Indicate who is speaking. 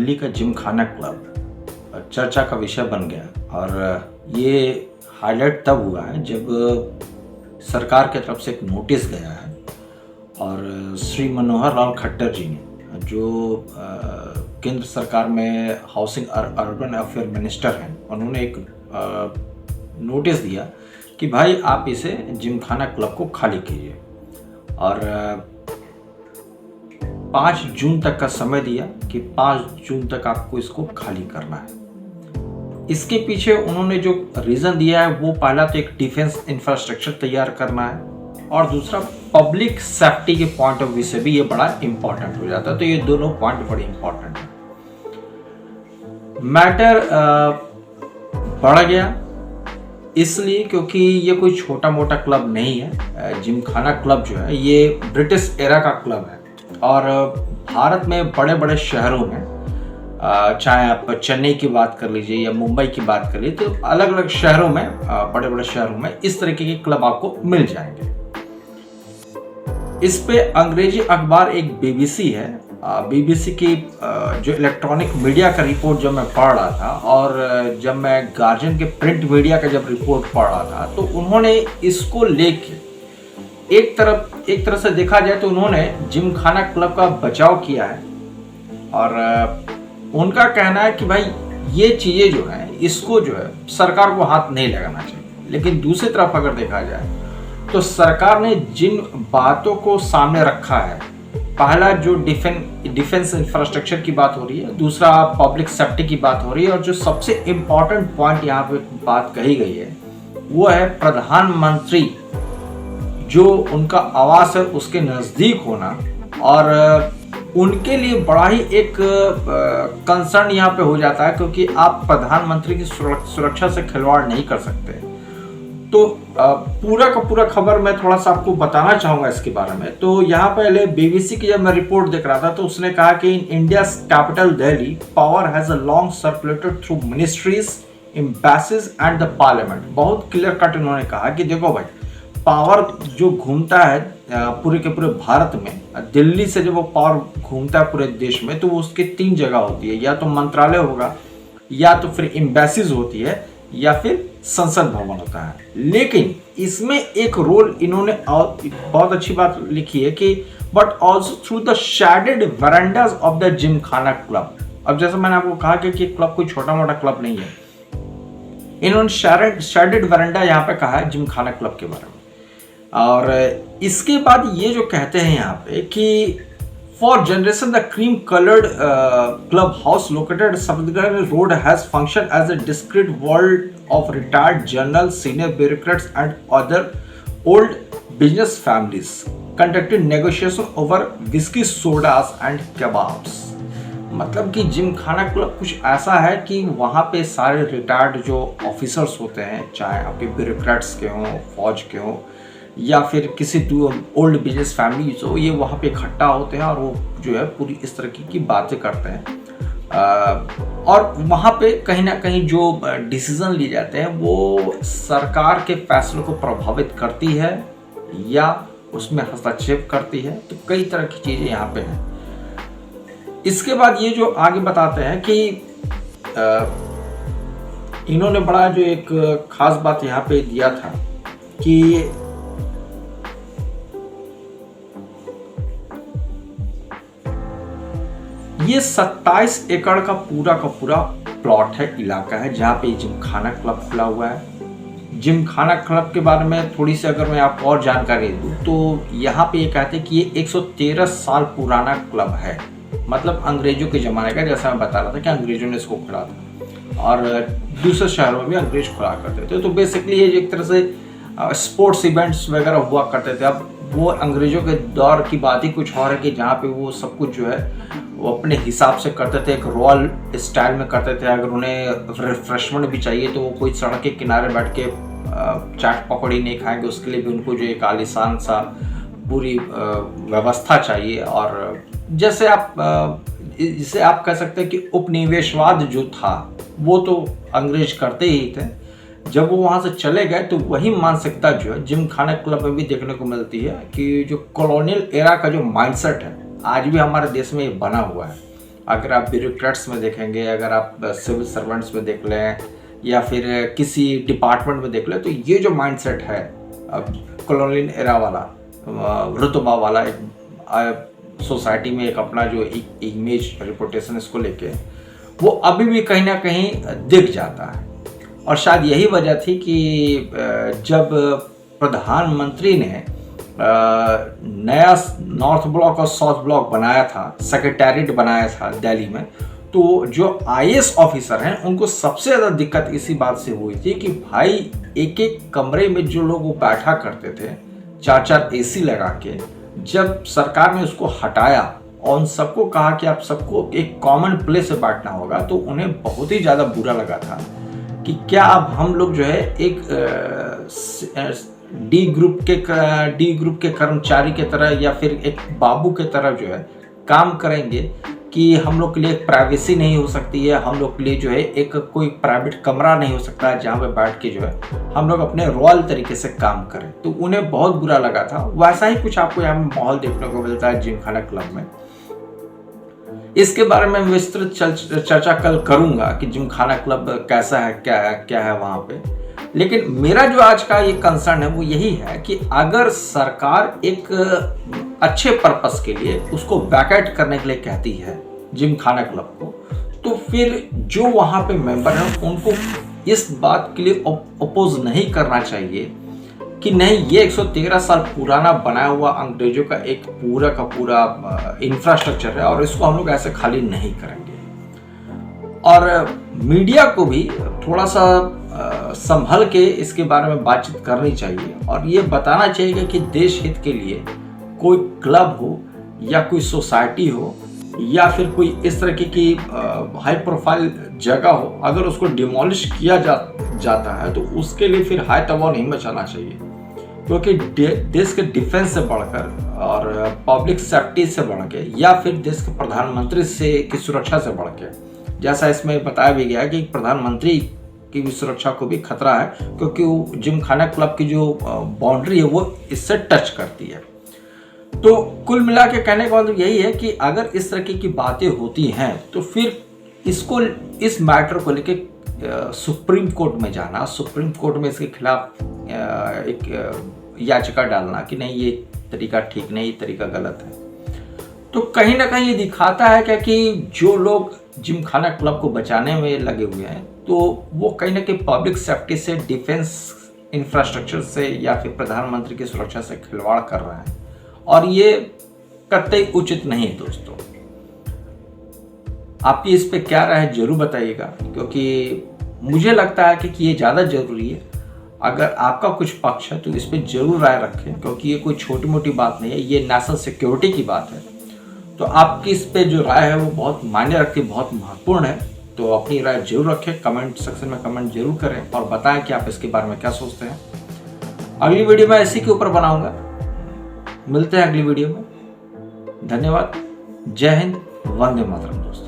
Speaker 1: दिल्ली का जिमखाना क्लब चर्चा का विषय बन गया और ये हाईलाइट तब हुआ है जब सरकार की तरफ से एक नोटिस गया है और श्री मनोहर लाल खट्टर जी ने, जो केंद्र सरकार में हाउसिंग और अर्बन अफेयर मिनिस्टर हैं, उन्होंने एक नोटिस दिया कि भाई आप इसे जिमखाना क्लब को खाली कीजिए और 5 जून तक का समय दिया कि 5 जून तक आपको इसको खाली करना है। इसके पीछे उन्होंने जो रीज़न दिया है वो पहला तो एक डिफेंस इंफ्रास्ट्रक्चर तैयार करना है और दूसरा पब्लिक सेफ्टी के पॉइंट ऑफ व्यू से भी ये बड़ा इंपॉर्टेंट हो जाता है। तो ये दोनों पॉइंट बड़े इंपॉर्टेंट हैं। मैटर बढ़ गया इसलिए क्योंकि ये कोई छोटा मोटा क्लब नहीं है। जिमखाना क्लब जो है ये ब्रिटिश एरा का क्लब है और भारत में बड़े बड़े शहरों में, चाहे आप चेन्नई की बात कर लीजिए या मुंबई की बात कर लीजिए, तो अलग अलग शहरों में, बड़े बड़े शहरों में इस तरीके के क्लब आपको मिल जाएंगे। इस पे अंग्रेजी अखबार एक बीबीसी है, बीबीसी की जो इलेक्ट्रॉनिक मीडिया का रिपोर्ट जब मैं पढ़ रहा था और जब मैं गार्जियन के प्रिंट मीडिया का जब रिपोर्ट पढ़ रहा था तो उन्होंने इसको लेके एक तरह से देखा जाए तो उन्होंने जिमखाना क्लब का बचाव किया है और उनका कहना है कि भाई ये चीज़ें जो हैं इसको जो है सरकार को हाथ नहीं लगाना चाहिए। लेकिन दूसरी तरफ अगर देखा जाए तो सरकार ने जिन बातों को सामने रखा है, पहला जो डिफेंस इंफ्रास्ट्रक्चर की बात हो रही है, दूसरा पब्लिक सेफ्टी की बात हो रही है और जो सबसे इम्पॉर्टेंट पॉइंट यहाँ पे बात कही गई है वो है प्रधानमंत्री जो उनका आवास है उसके नज़दीक होना। और उनके लिए बड़ा ही एक कंसर्न यहाँ पे हो जाता है क्योंकि आप प्रधानमंत्री की सुरक्षा से खिलवाड़ नहीं कर सकते। तो पूरा का पूरा खबर मैं थोड़ा सा आपको बताना चाहूँगा इसके बारे में। तो यहाँ पहले बीबीसी की जब मैं रिपोर्ट देख रहा था तो उसने कहा कि in India capital Delhi power has a long circulated through ministries, embassies and the parliament. बहुत क्लियर कट उन्होंने कहा कि देखो भाई, पावर जो घूमता है पूरे के पूरे भारत में, दिल्ली से जब वो पावर घूमता है पूरे देश में तो वो उसके 3 जगह होती है, या तो मंत्रालय होगा, या तो फिर एम्बेसीज होती है, या फिर संसद भवन होता है। लेकिन इसमें एक रोल इन्होंने बहुत अच्छी बात लिखी है कि but also through the shaded verandas of the Gymkhana club. अब जैसे मैंने आपको कहा कि क्लब कोई छोटा मोटा क्लब नहीं है, इन्होंने शेडेड वरांडा यहाँ पे कहा है जिमखाना क्लब के बारे में। और इसके बाद ये जो कहते हैं यहाँ पे कि for generation the cream coloured club house located Safdarjung road has function as a discreet world of retired general, senior bureaucrats and other old business families conducted negotiation over whisky, sodas and kebabs. मतलब कि Gymkhana club कुछ ऐसा है कि वहाँ पे सारे retired जो ऑफिसर्स होते हैं, चाहे आपके ब्यूरोक्रेट्स के हों, फौज के हों, या फिर किसी ओल्ड बिजनेस फैमिलीज हो, ये वहाँ पे इकट्ठा होते हैं और वो जो है पूरी इस तरह की बातें करते हैं। और वहाँ पे कहीं ना कहीं जो डिसीजन लिए जाते हैं वो सरकार के फैसलों को प्रभावित करती है या उसमें हस्तक्षेप करती है। तो कई तरह की चीज़ें यहाँ पे हैं। इसके बाद ये जो आगे बताते हैं कि इन्होंने बड़ा जो एक खास बात यहाँ पे दिया था कि ये 27 एकड़ का पूरा प्लॉट है, इलाका है जहाँ पे जिमखाना क्लब खुला हुआ है। जिमखाना क्लब के बारे में थोड़ी सी अगर मैं आपको और जानकारी दूँ तो यहाँ पे ये कहते हैं कि ये 113 साल पुराना क्लब है। मतलब अंग्रेजों के ज़माने का, जैसा मैं बता रहा था कि अंग्रेजों ने इसको खुला था और दूसरे शहरों में भी अंग्रेज खुला करते थे। तो बेसिकली ये एक तरह से स्पोर्ट्स इवेंट्स वगैरह हुआ करते थे। अब वो अंग्रेजों के दौर की बात ही कुछ और है कि जहाँ पे वो सब कुछ जो है वो अपने हिसाब से करते थे, एक रॉयल स्टाइल में करते थे। अगर उन्हें रिफ्रेशमेंट भी चाहिए तो वो कोई सड़क के किनारे बैठ के चाट पकौड़ी नहीं खाएंगे, उसके लिए भी उनको जो एक आलीशान सा पूरी व्यवस्था चाहिए। और जैसे आप कह सकते हैं कि उपनिवेशवाद जो था वो तो अंग्रेज करते ही थे। जब वो वहाँ से चले गए तो वही मानसिकता जो है जिमखाना क्लब में भी देखने को मिलती है कि जो कॉलोनियल एरा का जो माइंडसेट है आज भी हमारे देश में बना हुआ है। अगर आप ब्यूरोक्रेट्स में देखेंगे, अगर आप सिविल सर्वेंट्स में देख लें या फिर किसी डिपार्टमेंट में देख लें, तो ये जो माइंडसेट है कॉलोनियल एरा वाला, रुतबा वाला, एक सोसाइटी में एक अपना जो इमेज रेपुटेशन इसको लेके, वो अभी भी कहीं ना कहीं दिख जाता है। और शायद यही वजह थी कि जब प्रधानमंत्री ने नया नॉर्थ ब्लॉक और साउथ ब्लॉक बनाया था, सेक्रेटेरिएट बनाया था दिल्ली में, तो जो आईएएस ऑफिसर हैं उनको सबसे ज़्यादा दिक्कत इसी बात से हुई थी कि भाई एक एक कमरे में जो लोग वो बैठा करते थे 4-4 एसी लगा के, जब सरकार ने उसको हटाया और उन सबको कहा कि आप सबको एक कॉमन प्लेस में बैठना होगा, तो उन्हें बहुत ही ज़्यादा बुरा लगा था कि क्या अब हम लोग जो है एक डी ग्रुप के कर्मचारी के तरह या फिर एक बाबू के तरह जो है काम करेंगे कि हम लोग के लिए एक प्राइवेसी नहीं हो सकती है, हम लोग के लिए जो है एक कोई प्राइवेट कमरा नहीं हो सकता है जहाँ पे बैठ के जो है हम लोग अपने रॉयल तरीके से काम करें। तो उन्हें बहुत बुरा लगा था। वैसा ही कुछ आपको यहाँ माहौल देखने को मिलता है जिमखाना क्लब में। इसके बारे में विस्तृत चर्चा कल करूंगा कि जिमखाना क्लब कैसा है, क्या है वहाँ पे। लेकिन मेरा जो आज का ये कंसर्न है वो यही है कि अगर सरकार एक अच्छे पर्पस के लिए उसको वैकेट करने के लिए कहती है जिमखाना क्लब को, तो फिर जो वहाँ पे मेंबर हैं उनको इस बात के लिए अपोज नहीं करना चाहिए कि नहीं, ये 113 साल पुराना बनाया हुआ अंग्रेजों का एक पूरा का पूरा इंफ्रास्ट्रक्चर है और इसको हम लोग ऐसे खाली नहीं करेंगे। और मीडिया को भी थोड़ा सा संभल के इसके बारे में बातचीत करनी चाहिए और ये बताना चाहिए कि देश हित के लिए कोई क्लब हो या कोई सोसाइटी हो या फिर कोई इस तरह की हाई प्रोफाइल जगह हो, अगर उसको डिमोलिश किया जाता है तो उसके लिए फिर हाई दबाव नहीं मचाना चाहिए, क्योंकि देश के डिफेंस से बढ़कर और पब्लिक सेफ्टी से बढ़ के या फिर देश के प्रधानमंत्री से की सुरक्षा से बढ़ के, जैसा इसमें बताया भी गया कि प्रधानमंत्री की भी सुरक्षा को भी खतरा है, क्योंकि जिमखाना क्लब की जो बाउंड्री है वो इससे टच करती है। तो कुल मिला के कहने का मतलब यही है कि अगर इस तरह की बातें होती हैं तो फिर इसको, इस मैटर को लेके सुप्रीम कोर्ट में जाना, सुप्रीम कोर्ट में इसके खिलाफ एक याचिका डालना कि नहीं ये तरीका ठीक नहीं, ये तरीका गलत है, तो कहीं ना कहीं ये दिखाता है क्या कि जो लोग जिमखाना क्लब को बचाने में लगे हुए हैं तो वो कहीं ना कहीं पब्लिक सेफ्टी से, डिफेंस इंफ्रास्ट्रक्चर से या फिर प्रधानमंत्री की सुरक्षा से खिलवाड़ कर रहे हैं और ये कतई उचित नहीं है। दोस्तों, आपकी इस पे क्या राय है जरूर बताइएगा, क्योंकि मुझे लगता है कि ये ज़्यादा जरूरी है। अगर आपका कुछ पक्ष है तो इस पे जरूर राय रखें, क्योंकि ये कोई छोटी मोटी बात नहीं है, ये नेशनल सिक्योरिटी की बात है। तो आपकी इस पे जो राय है वो बहुत मायने रखती है, बहुत महत्वपूर्ण है। तो अपनी राय जरूर रखें, कमेंट सेक्शन में कमेंट जरूर करें और बताएं कि आप इसके बारे में क्या सोचते हैं। अगली वीडियो मैं इसी के ऊपर बनाऊंगा। मिलते हैं अगली वीडियो में। धन्यवाद। जय हिंद, वंदे मातरम दोस्तों।